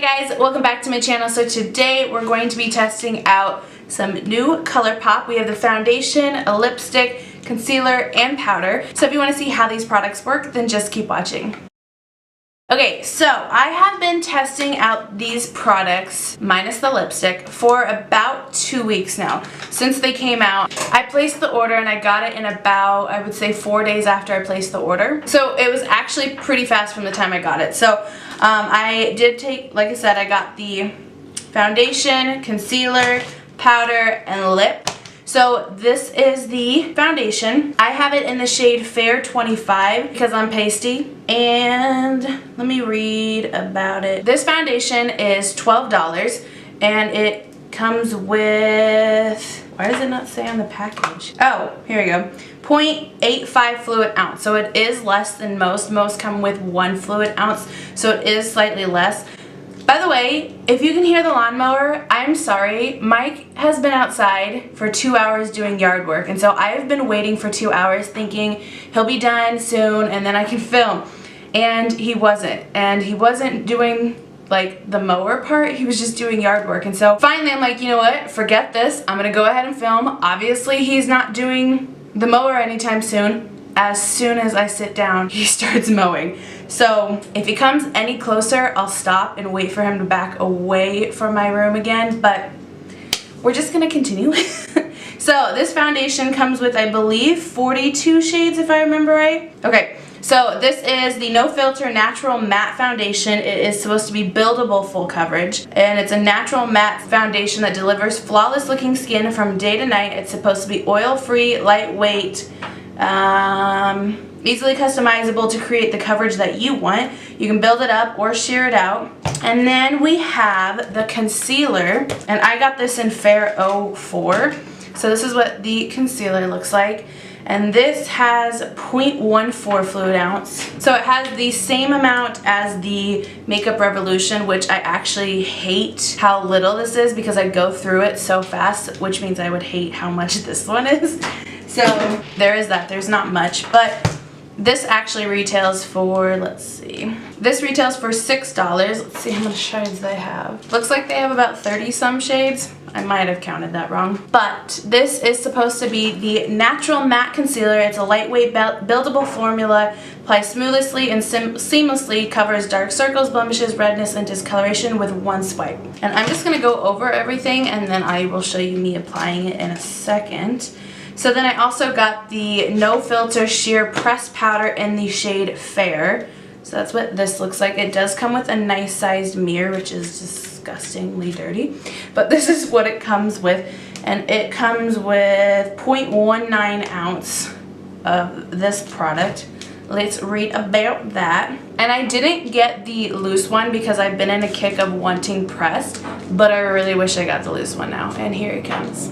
Hi guys, welcome back to my channel. So today we're going to be testing out some new Colourpop. We have the foundation, a lipstick, concealer, and powder. So if you want to see how these products work, then just keep watching. Okay, so I have been testing out these products, minus the lipstick, for about 2 weeks now. Since they came out, I placed the order and I got it in about, I would say 4 days after I placed the order. So it was actually pretty fast from the time I got it. So I did take, like I said, I got the foundation, concealer, powder, and lip. So this is the foundation. I have it in the shade Fair 25 because I'm pasty. And let me read about it. This foundation is $12 and it comes with, why does it not say on the package? Oh, here we go. 0.85 fluid ounce. So it is less than most. Most come with 1 fluid ounce. So it is slightly less. By the way, if you can hear the lawnmower, I'm sorry. Mike has been outside for 2 hours doing yard work, and so I have been waiting for 2 hours thinking he'll be done soon and then I can film. And he wasn't. And he wasn't doing like the mower part, he was just doing yard work. And so finally I'm like, you know what, forget this. I'm gonna go ahead and film. Obviously he's not doing the mower anytime soon. As soon as I sit down, he starts mowing. So if he comes any closer, I'll stop and wait for him to back away from my room again, but we're just gonna continue. So this foundation comes with, I believe, 42 shades if I remember right. Okay, so this is the No Filter Natural Matte Foundation. It is supposed to be buildable full coverage, and it's a natural matte foundation that delivers flawless looking skin from day to night. It's supposed to be oil-free, lightweight, easily customizable to create the coverage that you want. You can build it up or sheer it out. And then we have the concealer, and I got this in Fair 04. So this is what the concealer looks like. And this has 0.14 fluid ounce. So it has the same amount as the Makeup Revolution, which I actually hate how little this is because I go through it so fast, which means I would hate how much this one is. So there is that, there's not much, but this actually retails for, let's see, this retails for $6. Let's see how much shades they have. Looks like they have about 30 some shades. I might have counted that wrong. But this is supposed to be the Natural Matte Concealer. It's a lightweight buildable formula, applies smoothly and seamlessly, covers dark circles, blemishes, redness, and discoloration with one swipe. And I'm just gonna go over everything and then I will show you me applying it in a second. So then I also got the No Filter Sheer Pressed Powder in the shade Fair. So that's what this looks like. It does come with a nice sized mirror, which is disgustingly dirty. But this is what it comes with. And it comes with 0.19 ounce of this product. Let's read about that. And I didn't get the loose one because I've been in a kick of wanting pressed, but I really wish I got the loose one now. And here it comes.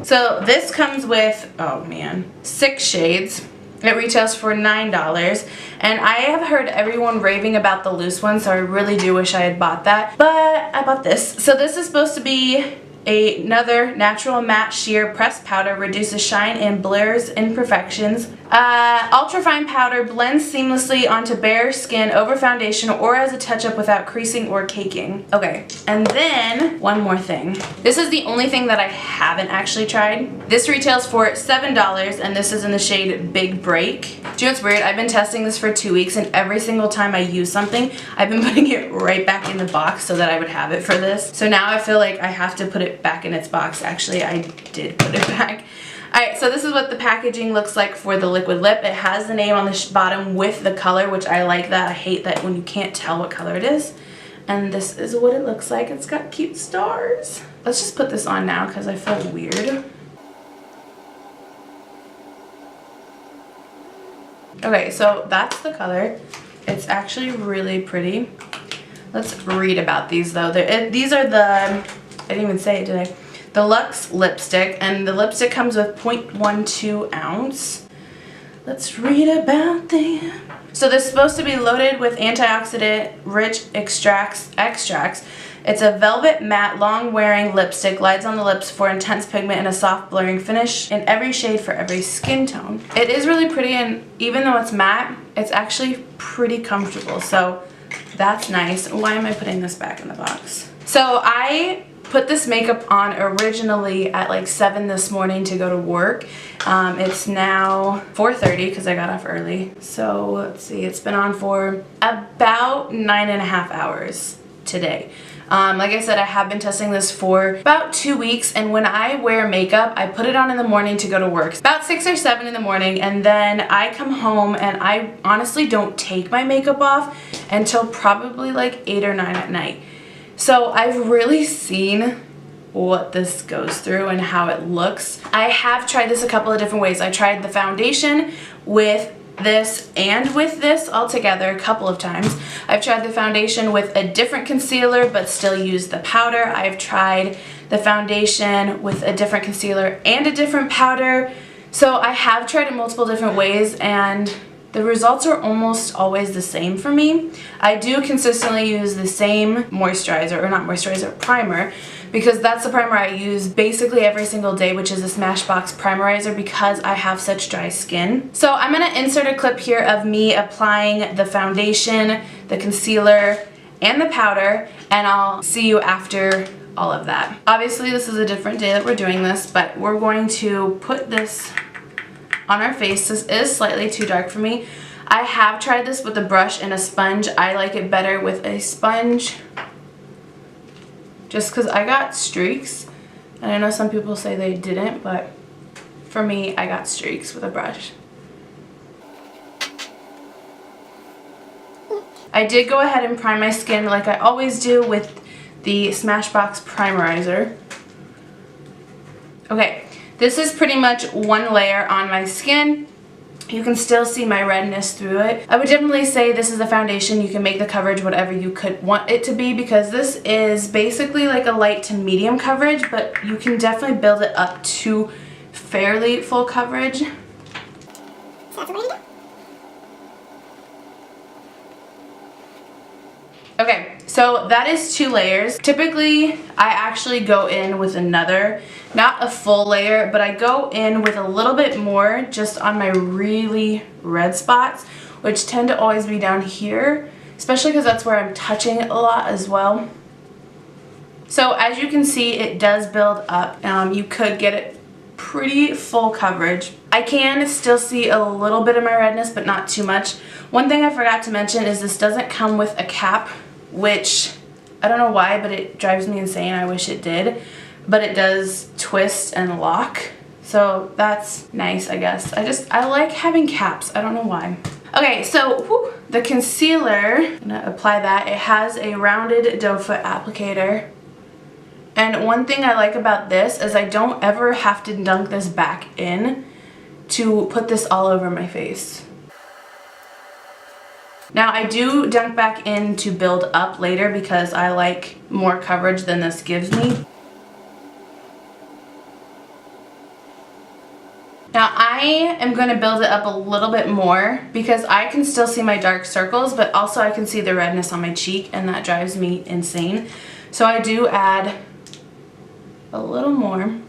So this comes with, oh man, 6 shades. It retails for $9, and I have heard everyone raving about the loose one, so I really do wish I had bought that, but I bought this. So this is supposed to be another natural matte sheer pressed powder, reduces shine and blurs imperfections. Ultra fine powder blends seamlessly onto bare skin over foundation or as a touch-up without creasing or caking. Okay, and then one more thing. This is the only thing that I haven't actually tried. This retails for $7, and this is in the shade Big Break. Do you know what's weird? I've been testing this for 2 weeks, and every single time I use something, I've been putting it right back in the box so that I would have it for this. So now I feel like I have to put it back in its box. Actually, I did put it back. Alright, so this is what the packaging looks like for the liquid lip. It has the name on the bottom with the color, which I like that. I hate that when you can't tell what color it is. And this is what it looks like. It's got cute stars. Let's just put this on now because I feel weird. Okay, so that's the color. It's actually really pretty. Let's read about these though. These are the, I didn't even say it, did I? The Luxe lipstick, and the lipstick comes with 0.12 ounce. Let's read about them. So this is supposed to be loaded with antioxidant rich extracts. It's a velvet matte long wearing lipstick, glides on the lips for intense pigment and a soft blurring finish in every shade for every skin tone. It is really pretty, and even though it's matte, it's actually pretty comfortable. So that's nice. Why am I putting this back in the box? So I put this makeup on originally at like 7 this morning to go to work. It's now 4:30 because I got off early. So let's see, it's been on for about 9.5 hours today. Like I said, I have been testing this for about 2 weeks, and when I wear makeup, I put it on in the morning to go to work. About 6 or 7 in the morning, and then I come home and I honestly don't take my makeup off until probably like 8 or 9 at night. So I've really seen what this goes through and how it looks. I have tried this a couple of different ways. I tried the foundation with this and with this all together a couple of times. I've tried the foundation with a different concealer but still used the powder. I've tried the foundation with a different concealer and a different powder. So I have tried it multiple different ways, and the results are almost always the same for me. I do consistently use the same moisturizer, or not moisturizer, primer, because that's the primer I use basically every single day, which is the Smashbox Primerizer, because I have such dry skin. So I'm going to insert a clip here of me applying the foundation, the concealer, and the powder, and I'll see you after all of that. Obviously this is a different day that we're doing this, but we're going to put this on our face. This is slightly too dark for me. I have tried this with a brush and a sponge. I like it better with a sponge just because I got streaks, and I know some people say they didn't, but for me, I got streaks with a brush. I did go ahead and prime my skin like I always do with the Smashbox Primerizer. Okay, this is pretty much one layer on my skin. You can still see my redness through it. I would definitely say this is a foundation. You can make the coverage whatever you could want it to be, because this is basically like a light to medium coverage, but you can definitely build it up to fairly full coverage. Okay, so that is 2 layers. Typically, I actually go in with another, not a full layer, but I go in with a little bit more just on my really red spots, which tend to always be down here, especially because that's where I'm touching it a lot as well. So as you can see, it does build up. You could get it pretty full coverage. I can still see a little bit of my redness, but not too much. One thing I forgot to mention is this doesn't come with a cap, which I don't know why, but it drives me insane. I wish it did, but it does twist and lock, so that's nice, I guess. I like having caps. I don't know why. Okay, so the concealer, I'm gonna apply that. It has a rounded doe foot applicator, and one thing I like about this is I don't ever have to dunk this back in to put this all over my face. Now I do dunk back in to build up later because I like more coverage than this gives me. Now I am going to build it up a little bit more because I can still see my dark circles, but also I can see the redness on my cheek, and that drives me insane. So I do add a little more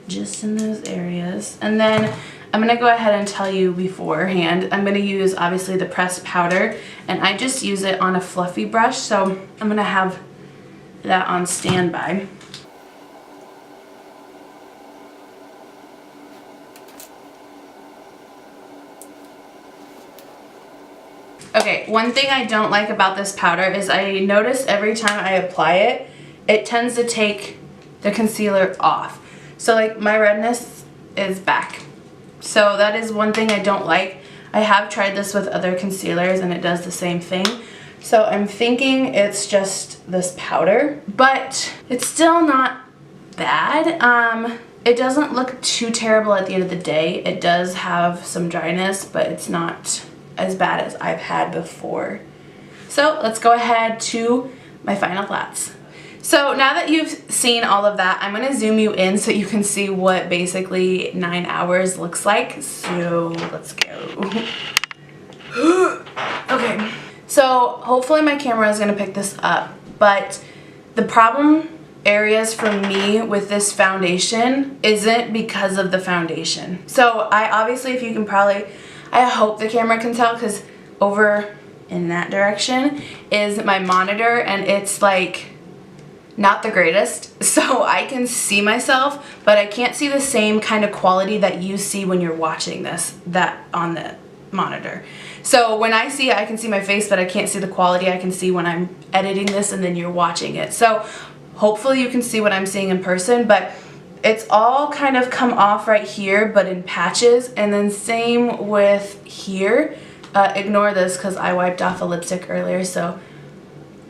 just in those areas, and then I'm going to go ahead and tell you beforehand, I'm going to use obviously the pressed powder, and I just use it on a fluffy brush, so I'm going to have that on standby. Okay, one thing I don't like about this powder is I notice every time I apply it, it tends to take the concealer off. So like my redness is back. So that is one thing I don't like. I have tried this with other concealers and it does the same thing. So I'm thinking it's just this powder, but it's still not bad. It doesn't look too terrible at the end of the day. It does have some dryness, but it's not as bad as I've had before. So let's go ahead to my final thoughts. So now that you've seen all of that, I'm going to zoom you in so you can see what basically 9 hours looks like. So let's go. Okay, so hopefully my camera is going to pick this up, but the problem areas for me with this foundation isn't because of the foundation. So I obviously, if you can probably, I hope the camera can tell because over in that direction is my monitor, and it's like not the greatest, so I can see myself, but I can't see the same kind of quality that you see when you're watching that on the monitor. So when I see it, I can see my face, but I can't see the quality I can see when I'm editing this and then you're watching it. So hopefully you can see what I'm seeing in person, but it's all kind of come off right here, but in patches, and then same with here. Ignore this because I wiped off a lipstick earlier, so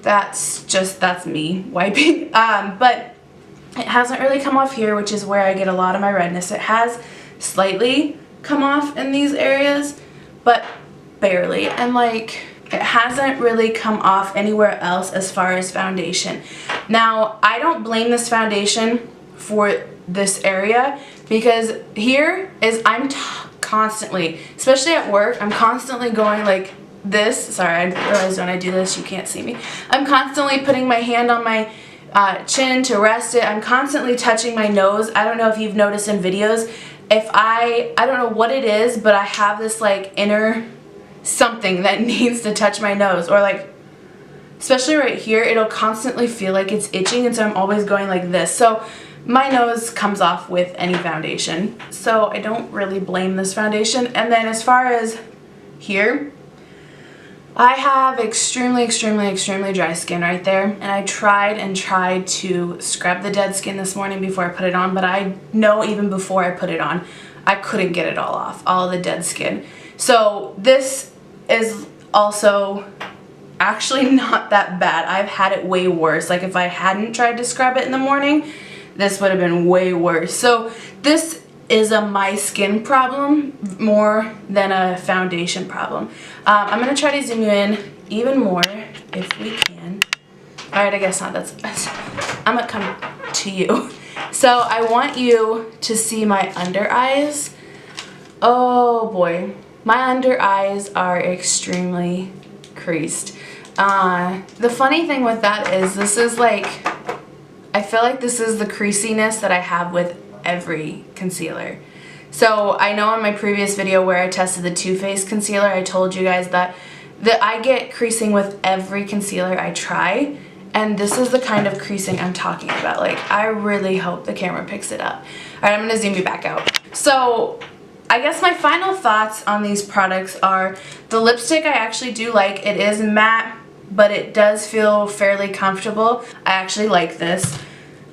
that's me wiping. But it hasn't really come off here, which is where I get a lot of my redness. It has slightly come off in these areas, but barely. And like, it hasn't really come off anywhere else as far as foundation. Now, I don't blame this foundation for this area, because here is I'm constantly, especially at work, I'm constantly going like this. Sorry, I realized when I do this you can't see me. I'm constantly putting my hand on my chin to rest it. I'm constantly touching my nose. I don't know if you've noticed in videos, if I don't know what it is, but I have this like inner something that needs to touch my nose, or like especially right here, it'll constantly feel like it's itching, and so I'm always going like this. So my nose comes off with any foundation, so I don't really blame this foundation. And then as far as here, I have extremely dry skin right there, and I tried to scrub the dead skin this morning before I put it on, but I know even before I put it on, I couldn't get it all off, all the dead skin. So this is also actually not that bad. I've had it way worse. Like if I hadn't tried to scrub it in the morning, this would have been way worse. So this is a my skin problem more than a foundation problem. I'm going to try to zoom you in even more if we can. Alright, I guess not. I'm going to come to you. So I want you to see my under eyes. Oh boy. My under eyes are extremely creased. The funny thing with that is this is like, I feel like this is the creasiness that I have with every concealer. So I know in my previous video where I tested the Too Faced concealer, I told you guys that I get creasing with every concealer I try, and this is the kind of creasing I'm talking about. Like, I really hope the camera picks it up. Alright, I'm going to zoom you back out. So I guess my final thoughts on these products are the lipstick I actually do like. It is matte, but it does feel fairly comfortable. I actually like this.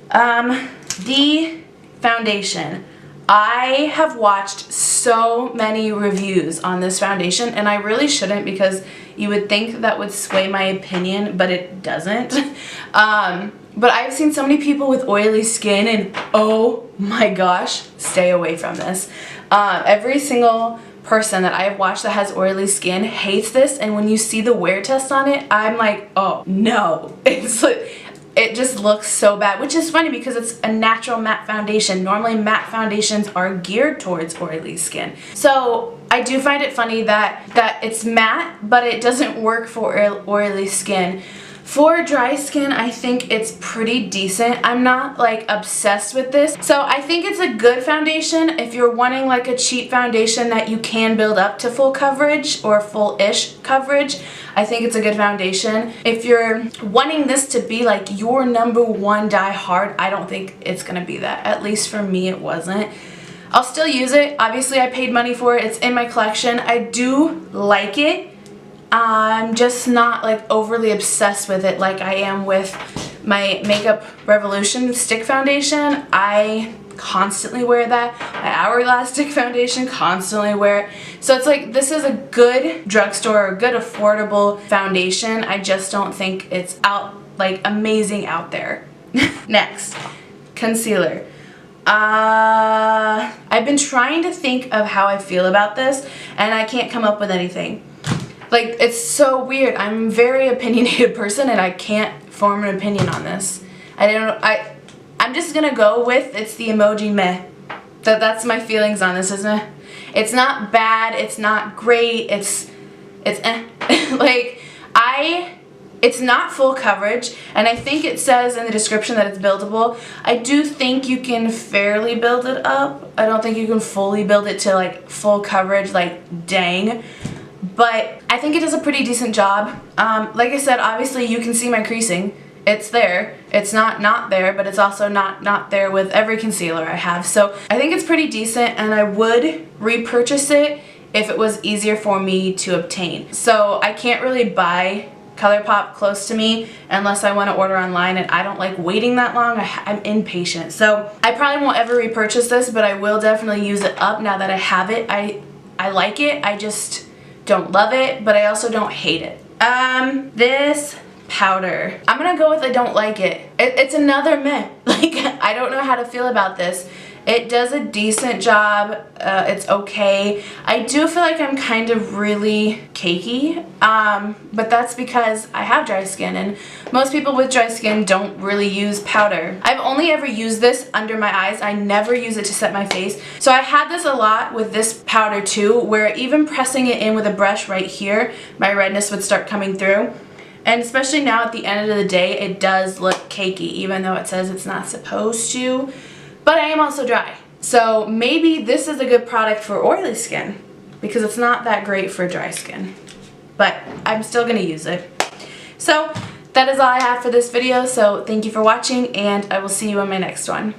The foundation. I have watched so many reviews on this foundation, and I really shouldn't, because you would think that would sway my opinion, but it doesn't. But I've seen so many people with oily skin, and oh my gosh, stay away from this. Every single person that I have watched that has oily skin hates this, and when you see the wear test on it, I'm like, oh no. It just looks so bad, which is funny because it's a natural matte foundation. Normally matte foundations are geared towards oily skin. So I do find it funny that it's matte, but it doesn't work for oily skin. For dry skin, I think it's pretty decent. I'm not like obsessed with this. So I think it's a good foundation if you're wanting like a cheap foundation that you can build up to full coverage or full-ish coverage. I think it's a good foundation. If you're wanting this to be like your #1 die hard, I don't think it's gonna be that. At least for me, it wasn't. I'll still use it. Obviously, I paid money for it. It's in my collection. I do like it. I'm just not like overly obsessed with it like I am with my Makeup Revolution stick foundation. I constantly wear that. My Hourglass stick foundation, constantly wear it. So it's like, this is a good drugstore or good affordable foundation. I just don't think it's amazing out there. Next, concealer. I've been trying to think of how I feel about this, and I can't come up with anything. Like, it's so weird. I'm a very opinionated person, and I can't form an opinion on this. I'm just gonna go with, it's the emoji meh. That's my feelings on this, isn't it? It's not bad, it's not great, it's eh. Like, it's not full coverage, and I think it says in the description that it's buildable. I do think you can fairly build it up. I don't think you can fully build it to like full coverage, like dang. but I think it does a pretty decent job. Like I said, obviously you can see my creasing. It's there. It's not there, but it's also not there with every concealer I have. So I think it's pretty decent, and I would repurchase it if it was easier for me to obtain. So I can't really buy Colourpop close to me unless I want to order online, and I don't like waiting that long. I'm impatient. So I probably won't ever repurchase this, but I will definitely use it up now that I have it. I like it. I just don't love it, but I also don't hate it. This powder. I'm gonna go with I don't like it. It's another meh. Like, I don't know how to feel about this. It does a decent job. It's okay. I do feel like I'm kind of really cakey, but that's because I have dry skin, and most people with dry skin don't really use powder. I've only ever used this under my eyes. I never use it to set my face. So I had this a lot with this powder too, where even pressing it in with a brush right here, my redness would start coming through. And especially now at the end of the day, it does look cakey, even though it says it's not supposed to. But I am also dry. So maybe this is a good product for oily skin, because it's not that great for dry skin. But I'm still going to use it. So that is all I have for this video. So thank you for watching, and I will see you in my next one.